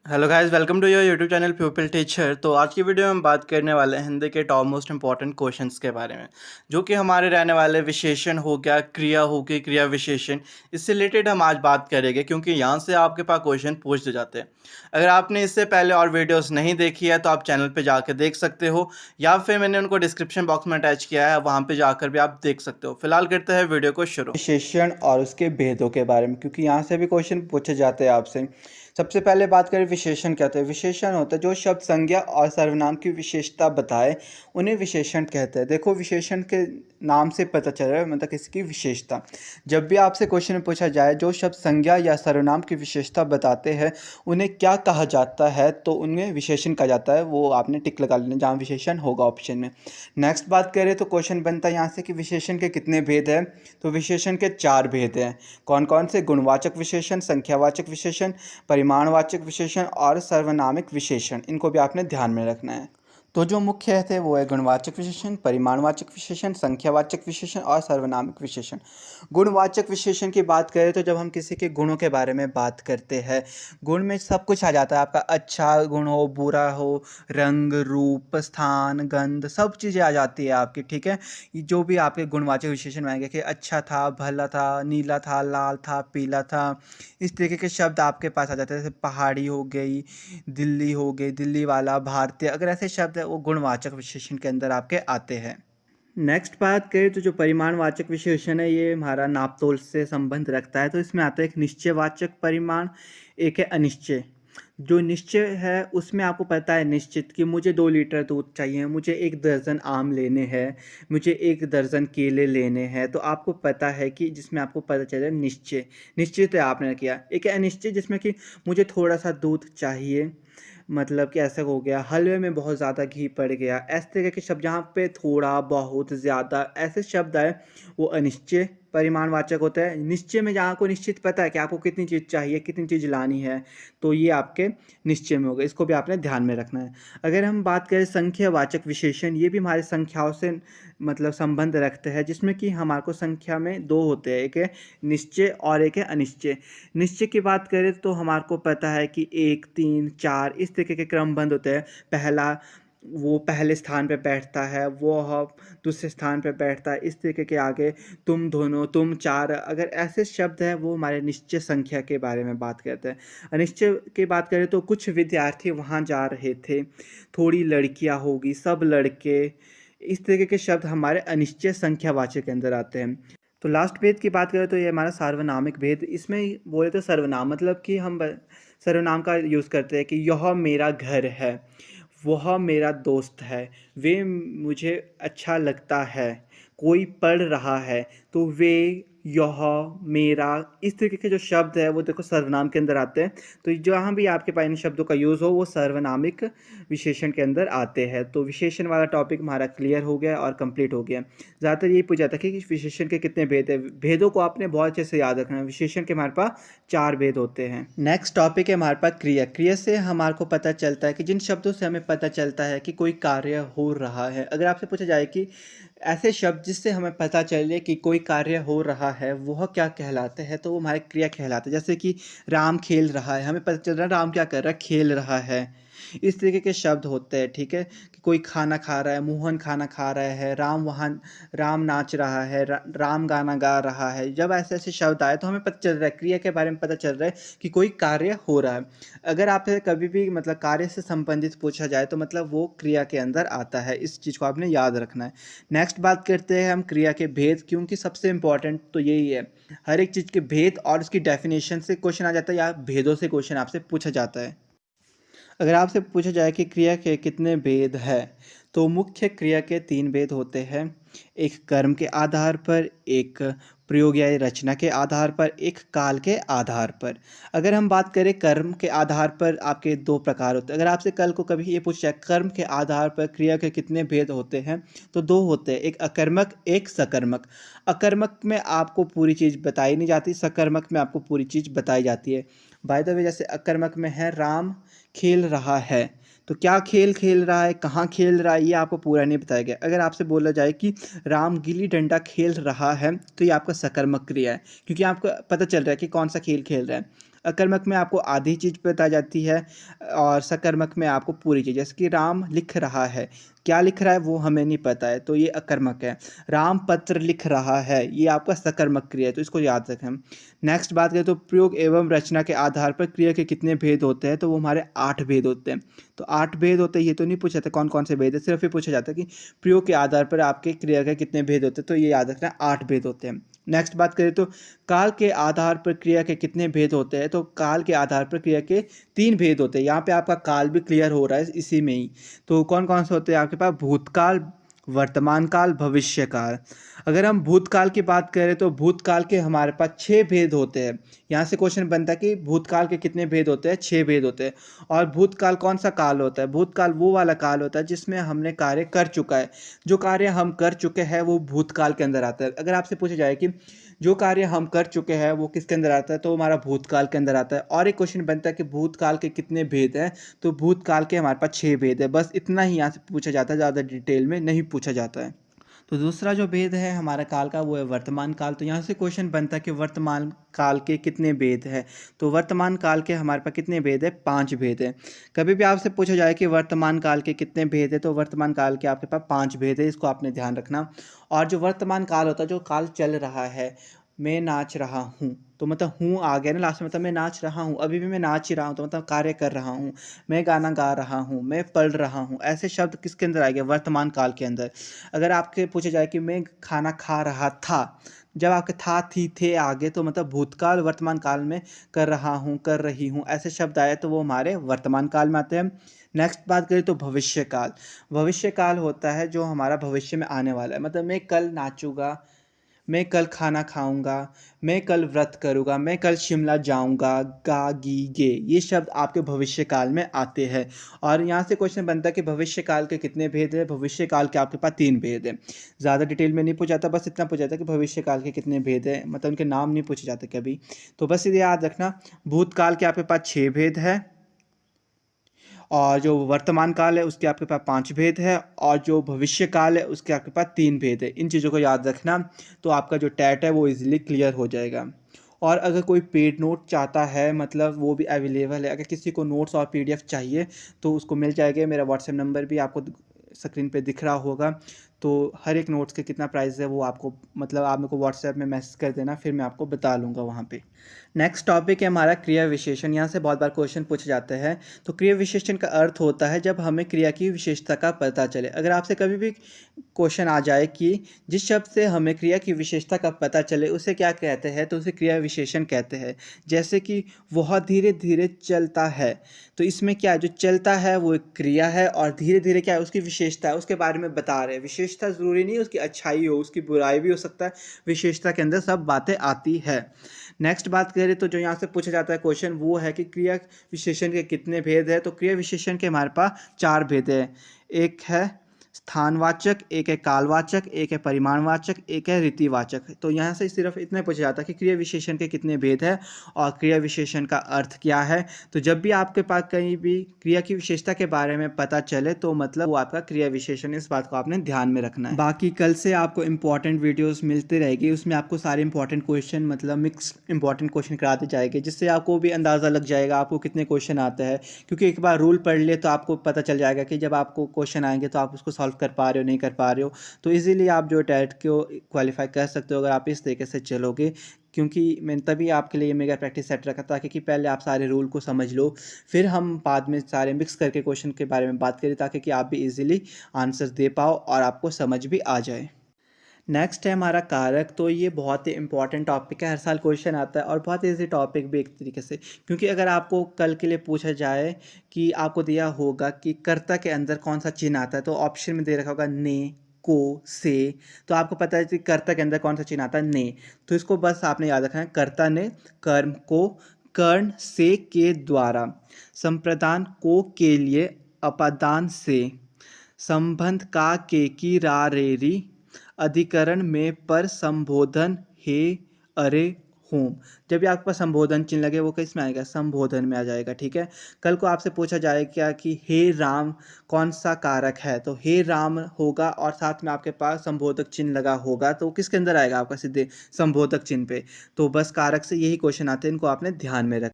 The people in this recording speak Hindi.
Hello guys, welcome to your YouTube channel pupil teacher. तो आज की वीडियो में हम बात करने वाले हैं हिंदी के टॉप मोस्ट इंपॉर्टेंट क्वेश्चंस के बारे में, जो कि हमारे रहने वाले विशेषण हो गया, क्रिया हो गई, क्रिया विशेषण। इससे रिलेटेड हम आज बात करेंगे, क्योंकि यहाँ से आपके पास क्वेश्चन पूछ जाते हैं। अगर आपने इससे पहले और वीडियोस नहीं देखी है तो आप चैनल पे जाकर देख सकते हो, या फिर मैंने उनको डिस्क्रिप्शन बॉक्स में अटैच किया है, वहाँ पे जाकर भी आप देख सकते हो। फिलहाल करते हैं वीडियो को शुरू विशेषण और उसके भेदों के बारे में, क्योंकि यहाँ से भी क्वेश्चन पूछे जाते हैं आपसे। सबसे पहले बात करें विशेषण क्या होता है। विशेषण होता है जो शब्द संज्ञा और सर्वनाम की विशेषता बताए, उन्हें विशेषण कहते हैं। देखो, विशेषण के नाम से पता चल रहा है, मतलब किसकी विशेषता। जब भी आपसे क्वेश्चन पूछा जाए जो शब्द संज्ञा या सर्वनाम की विशेषता बताते हैं, उन्हें क्या कहा जाता है, तो उन्हें विशेषण कहा जाता है। वो आपने टिक लगा लेना जहाँ विशेषण होगा ऑप्शन में। नेक्स्ट बात करें तो क्वेश्चन बनता है यहाँ से कि विशेषण के कितने भेद हैं। तो विशेषण के 4 भेद हैं। कौन कौन से? गुणवाचक विशेषण, संख्यावाचक विशेषण, परिमाणवाचक विशेषण और सर्वनामिक विशेषण। इनको भी आपने ध्यान में रखना है। तो जो मुख्य थे वो है गुणवाचक विशेषण, परिमाणवाचक विशेषण, संख्यावाचक विशेषण और सर्वनामिक विशेषण। गुणवाचक विशेषण की बात करें तो जब हम किसी के गुणों के बारे में बात करते हैं, गुण में सब कुछ आ जाता है आपका। अच्छा गुण हो, बुरा हो, रंग, रूप, स्थान, गंध, सब चीज़ें आ जाती है आपकी। ठीक है, ये जो भी आपके गुणवाचक विशेषण आएंगे कि अच्छा था, भला था, नीला था, लाल था, पीला था, इस तरीके के शब्द आपके पास आ जाते हैं। जैसे पहाड़ी हो गई, दिल्ली हो गई, दिल्ली वाला, भारतीय, अगर ऐसे शब्द है वो गुणवाचक विशेषण के अंदर आपके आते हैं। नेक्स्ट बात करें तो जो परिमाणवाचक विशेषण है, ये हमारा नापतोल से संबंध रखता है। तो इसमें आता है एक निश्चयवाचक परिमाण, एक है अनिश्चय। जो निश्चय है उसमें आपको पता है निश्चित कि मुझे 2 लीटर दूध चाहिए, मुझे 1 दर्जन आम लेने हैं, मुझे 1 दर्जन केले लेने हैं। तो आपको पता है कि जिसमें आपको पता चल रहा है निश्चय, निश्चित है आपने किया। एक है अनिश्चय जिसमें कि मुझे थोड़ा सा दूध चाहिए, मतलब कि ऐसा हो गया हलवे में बहुत ज़्यादा घी पड़ गया। ऐसे तरह के शब्द जहाँ पे थोड़ा, बहुत, ज़्यादा ऐसे शब्द आए, वो अनिश्चय परिमाणवाचक होता है। निश्चय में जहाँ को निश्चित पता है कि आपको कितनी चीज़ चाहिए, कितनी चीज़ लानी है, तो ये आपके निश्चय में होगा। इसको भी आपने ध्यान में रखना है। अगर हम बात करें संख्यावाचक विशेषण, ये भी हमारे संख्याओं से मतलब संबंध रखते हैं, जिसमें कि हमारे को संख्या में 2 होते हैं, एक है निश्चय और एक है अनिश्चय। निश्चय की बात करें तो हमारे को पता है कि 1, 3, 4 इस तरीके के क्रमबद्ध होते हैं। पहला वो पहले स्थान पे बैठता है, वो दूसरे स्थान पे बैठता है, इस तरीके के आगे तुम दोनों, तुम चार, अगर ऐसे शब्द हैं वो हमारे निश्चय संख्या के बारे में बात करते हैं। अनिश्चय की बात करें तो कुछ विद्यार्थी वहाँ जा रहे थे, थोड़ी लड़कियाँ होगी, सब लड़के, इस तरीके के शब्द हमारे अनिश्चय संख्यावाचक के अंदर आते हैं। तो लास्ट भेद की बात करें तो ये हमारा सार्वनामिक भेद। इसमें बोले तो सर्वनाम, मतलब कि हम सर्वनाम का यूज़ करते हैं कि यह मेरा घर है, वह मेरा दोस्त है, वे मुझे अच्छा लगता है, कोई पढ़ रहा है, तो वे, यह, मेरा, इस तरीके के जो शब्द है वो देखो सर्वनाम के अंदर आते हैं। तो जहाँ भी आपके पास इन शब्दों का यूज़ हो वो सर्वनामिक विशेषण के अंदर आते हैं। तो विशेषण वाला टॉपिक हमारा क्लियर हो गया और कंप्लीट हो गया। ज़्यादातर यही पूछा था कि विशेषण के कितने भेद हैं। भेदों को आपने बहुत अच्छे से याद रखना है। विशेषण के हमारे पास 4 भेद होते हैं। नेक्स्ट टॉपिक है हमारे पास क्रिया। क्रिया से हमारे को पता चलता है कि जिन शब्दों से हमें पता चलता है कि कोई कार्य हो रहा है। अगर आपसे पूछा जाए कि ऐसे शब्द जिससे हमें पता चले कि कोई कार्य हो रहा है, वह क्या कहलाते हैं, तो वो हमारे क्रिया कहलाते हैं। जैसे कि राम खेल रहा है, हमें पता चल रहा है राम क्या कर रहा है, खेल रहा है। इस तरीके के शब्द होते हैं। ठीक है, कि कोई खाना खा रहा है, मोहन खाना खा रहा है, राम वहाँ, राम नाच रहा है, राम गाना गा रहा है। जब ऐसे ऐसे शब्द आए तो हमें पता चल रहा है, क्रिया के बारे में पता चल रहा है कि कोई कार्य हो रहा है। अगर आपसे कभी भी मतलब कार्य से संबंधित पूछा जाए तो मतलब वो क्रिया के अंदर आता है। इस चीज़ को आपने याद रखना है। नेक्स्ट बात करते हैं हम क्रिया के भेद, क्योंकि सबसे इंपॉर्टेंट तो यही है। हर एक चीज़ के भेद और उसकी डेफिनेशन से क्वेश्चन आ जाता है, या भेदों से क्वेश्चन आपसे पूछा जाता है। अगर आपसे पूछा जाए कि क्रिया के कितने भेद हैं, तो मुख्य क्रिया के 3 भेद होते हैं। एक कर्म के आधार पर, एक प्रयोग या रचना के आधार पर, एक काल के आधार पर। अगर हम बात करें कर्म के आधार पर, आपके 2 प्रकार होते हैं। अगर आपसे कल को कभी ये पूछा जाए कर्म के आधार पर क्रिया के कितने भेद होते हैं, तो 2 होते हैं, एक अकर्मक, एक सकर्मक। अकर्मक में आपको पूरी चीज़ बताई नहीं जाती, सकर्मक में आपको पूरी चीज़ बताई जाती है। बाय द वे, जैसे अकर्मक में है राम खेल रहा है, तो क्या खेल खेल रहा है, कहाँ खेल रहा है, ये आपको पूरा नहीं बताया गया। अगर आपसे बोला जाए कि राम गिल्ली डंडा खेल रहा है, तो ये आपका सकर्मक क्रिया है, क्योंकि आपको पता चल रहा है कि कौन सा खेल खेल रहा है। अकर्मक में आपको आधी चीज़ बताई जाती है और सकर्मक में आपको पूरी चीज़। जैसे कि राम लिख रहा है, क्या लिख रहा है वो हमें नहीं पता है, तो ये अकर्मक है। राम पत्र लिख रहा है, ये आपका सकर्मक क्रिया है, तो इसको याद रखें। नेक्स्ट बात करें तो प्रयोग एवं रचना के आधार पर क्रिया के कितने भेद होते हैं, तो वो हमारे 8 भेद होते हैं। तो 8 भेद होते हैं, ये तो नहीं पूछा जाता कौन कौन से भेद है, सिर्फ ये पूछा जाता है कि प्रयोग के आधार पर आपके क्रिया के कितने भेद होते हैं, तो ये याद रखना 8 भेद होते हैं। नेक्स्ट बात करें तो काल के आधार पर क्रिया के कितने भेद होते हैं, तो काल के आधार पर क्रिया के 3 भेद होते हैं। यहाँ पे आपका काल भी क्लियर हो रहा है इसी में ही। तो कौन कौन से होते हैं आपके पास, भूतकाल, वर्तमान काल, भविष्य काल। अगर हम भूतकाल की बात करें तो भूतकाल के हमारे पास 6 भेद होते हैं। यहाँ से क्वेश्चन बनता है कि भूतकाल के कितने भेद होते हैं, 6 भेद होते हैं। और भूतकाल कौन सा काल होता है, भूतकाल वो वाला काल होता है जिसमें हमने कार्य कर चुका है। जो कार्य हम कर चुके हैं वो भूतकाल के अंदर आता है। अगर आपसे पूछा जाए कि जो कार्य हम कर चुके हैं वो किसके अंदर आता है, तो हमारा भूतकाल के अंदर आता है। और एक क्वेश्चन बनता है कि भूतकाल के कितने भेद हैं, तो भूतकाल के हमारे पास 6 भेद है। बस इतना ही यहाँ से पूछा जाता है, ज़्यादा डिटेल में नहीं पूछा जाता है। तो दूसरा जो भेद है हमारा काल का वो है वर्तमान काल। तो यहाँ से क्वेश्चन बनता है कि वर्तमान काल के कितने भेद हैं, तो वर्तमान काल के हमारे पास कितने भेद है, 5 भेद है। कभी भी आपसे पूछा जाए कि वर्तमान काल के कितने भेद है, तो वर्तमान काल के आपके पास 5 भेद है, इसको आपने ध्यान रखना। और जो वर्तमान काल होता है, जो काल चल रहा है, मैं नाच रहा हूँ, तो मतलब हूँ आ गया ना लास्ट में, मतलब मैं नाच रहा हूँ, अभी भी मैं नाच ही रहा हूँ, तो मतलब कार्य कर रहा हूँ। मैं गाना गा रहा हूँ, मैं पढ़ रहा हूँ, ऐसे शब्द किसके अंदर आएंगे, वर्तमान काल के अंदर। अगर आपके पूछे जाए कि मैं खाना खा रहा था, जब आपके था थी थे आगे, तो मतलब भूतकाल वर्तमान काल में कर रहा हूँ, कर रही हूँ, ऐसे शब्द आए तो वो हमारे वर्तमान काल में आते हैं। नेक्स्ट बात करें तो भविष्य काल। भविष्य काल होता है जो हमारा भविष्य में आने वाला है, मतलब मैं कल नाचूंगा, मैं कल खाना खाऊंगा, मैं कल व्रत करूंगा, मैं कल शिमला जाऊंगा, गा गी गे, ये शब्द आपके भविष्य काल में आते हैं। और यहाँ से क्वेश्चन बनता है कि भविष्य काल के कितने भेद है, भविष्य काल के आपके पास 3 भेद है। ज़्यादा डिटेल में नहीं पूछा जाता, बस इतना पूछा जाता है कि भविष्य काल के कितने भेद है, मतलब उनके नाम नहीं पूछे जाते कभी। तो बस ये याद रखना, भूतकाल के आपके पास 6 भेद है, और जो वर्तमान काल है उसके आपके पास 5 भेद है, और जो भविष्य काल है उसके आपके पास 3 भेद है। इन चीज़ों को याद रखना, तो आपका जो टैट है वो इजीली क्लियर हो जाएगा। और अगर कोई पेड नोट चाहता है, मतलब वो भी अवेलेबल है, अगर किसी को नोट्स और पीडीएफ चाहिए तो उसको मिल जाएगा। मेरा व्हाट्सएप नंबर भी आपको स्क्रीन पे दिख रहा होगा। तो हर एक नोट्स के कितना प्राइस है वो आपको, मतलब आप मेरे को व्हाट्सएप में मैसेज कर देना, फिर मैं आपको बता लूँगा वहाँ पे। नेक्स्ट टॉपिक है हमारा क्रिया विशेषण। यहाँ से बहुत बार क्वेश्चन पूछे जाते हैं। तो क्रिया विशेषण का अर्थ होता है जब हमें क्रिया की विशेषता का पता चले। अगर आपसे कभी भी क्वेश्चन आ जाए कि जिस शब्द से हमें क्रिया की विशेषता का पता चले उसे क्या कहते हैं, तो उसे क्रिया विशेषण कहते हैं। जैसे कि वह धीरे धीरे चलता है, तो इसमें क्या है, जो चलता है वो एक क्रिया है, और धीरे धीरे क्या है उसकी विशेषता है, उसके बारे में बता रहे हैं। विशेषता ज़रूरी नहीं उसकी अच्छाई हो, उसकी बुराई भी हो सकता है, विशेषता के अंदर सब बातें आती है। नेक्स्ट बात करें तो जो यहाँ से पूछा जाता है क्वेश्चन वो है कि क्रिया विशेषण के कितने भेद है, तो क्रिया विशेषण के हमारे पास 4 भेद है। एक है स्थानवाचक, एक है कालवाचक, एक है परिमाणवाचक, एक है रीतिवाचक। तो यहाँ से सिर्फ इतना पूछा जाता है कि क्रिया विशेषण के कितने भेद है और क्रिया विशेषण का अर्थ क्या है। तो जब भी आपके पास कहीं भी क्रिया की विशेषता के बारे में पता चले तो मतलब वो आपका क्रिया विशेषण, इस बात को आपने ध्यान में रखना है। बाकी कल से आपको इंपॉर्टेंट वीडियोस मिलते रहेगी, उसमें आपको सारे इंपॉर्टेंट क्वेश्चन, मतलब मिक्स इंपॉर्टेंट क्वेश्चन कराते जाएंगे, जिससे आपको भी अंदाज़ा लग जाएगा आपको कितने क्वेश्चन आते हैं। क्योंकि एक बार रूल पढ़ लिए तो आपको पता चल जाएगा कि जब आपको क्वेश्चन आएंगे तो आप उसको सॉल्व कर पा रहे हो नहीं कर पा रहे हो। तो इजीली आप जो टेट को क्वालिफाई कर सकते हो अगर आप इस तरीके से चलोगे। क्योंकि मैंने तभी आपके लिए मेगा प्रैक्टिस सेट रखा था कि पहले आप सारे रूल को समझ लो, फिर हम बाद में सारे मिक्स करके क्वेश्चन के बारे में बात करें, ताकि कि आप भी इजीली आंसर्स दे पाओ और आपको समझ भी आ जाए। नेक्स्ट है हमारा कारक। तो ये बहुत ही इंपॉर्टेंट टॉपिक है, हर साल क्वेश्चन आता है और बहुत ईजी टॉपिक भी एक तरीके से। क्योंकि अगर आपको कल के लिए पूछा जाए कि आपको दिया होगा कि कर्ता के अंदर कौन सा चिन्ह आता है, तो ऑप्शन में दे रखा होगा ने, को, से। तो आपको पता है कि कर्ता के अंदर कौन सा चिन्ह आता है, ने। तो इसको बस आपने याद रखना है, कर्ता ने कर्म को कर्ण से के द्वारा, संप्रदान को के लिए अपादान से, संबंध का के की रा रे री, अधिकरण में पर संबोधन हे अरे होम। जब भी आपके पास संबोधन चिन्ह लगे वो किस में आएगा, संबोधन में आ जाएगा। ठीक है। कल को आपसे पूछा जाए क्या कि हे राम कौन सा कारक है, तो हे राम होगा और साथ में आपके पास संबोधक चिन्ह लगा होगा, तो किसके अंदर आएगा आपका, सीधे संबोधक चिन्ह पे। तो बस कारक से यही क्वेश्चन आते हैं, इनको आपने ध्यान में रख